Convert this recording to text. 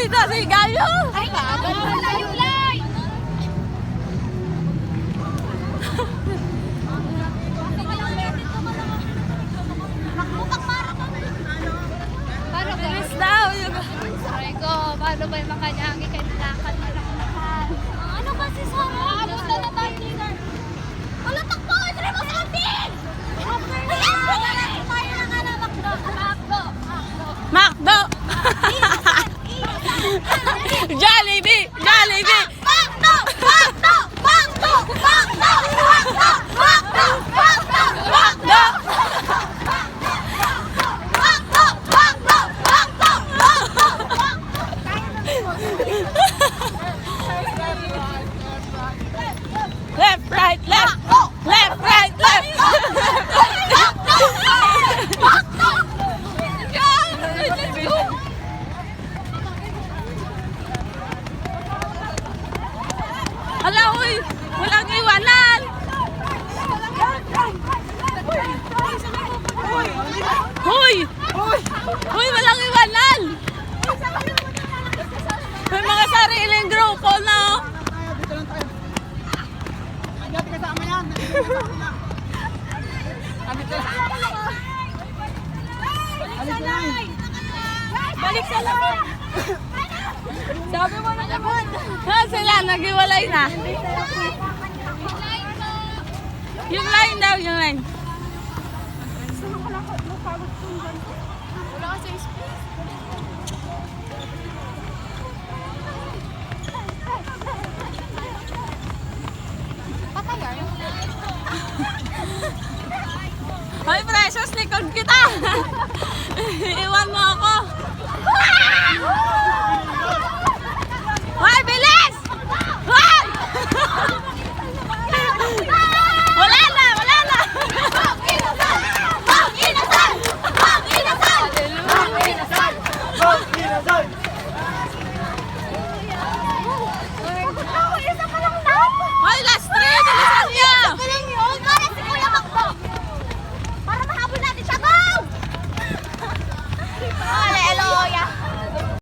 dito si Galyo. Ay, bagal pala yung line. Paano ba? Bilis daw. Sabi ko, paano ba yung makanyagi kay nilakad na lang lahat? Ano kasi sa aabot na na tayo dito. Wala takbo! Try mo sa atin! Tayo na nga na Macdo. Macdo. Jollibee. Jollibee. Macdo! Macdo! Macdo! Macdo! Macdo! Macdo! Macdo! Macdo. Left, right, left. Left, right, left. Hala, uy. Walang iwanan. Hoy! Hoy, walang iwanan. May mga sariling grupo na. Balik sa line. Sabi mo na naman. Ha, sila, nag-iwalay na. Yung line daw, yung line. Wala kasi space. Patayan? Hoy, precious, likod kita. Iwan mo ako.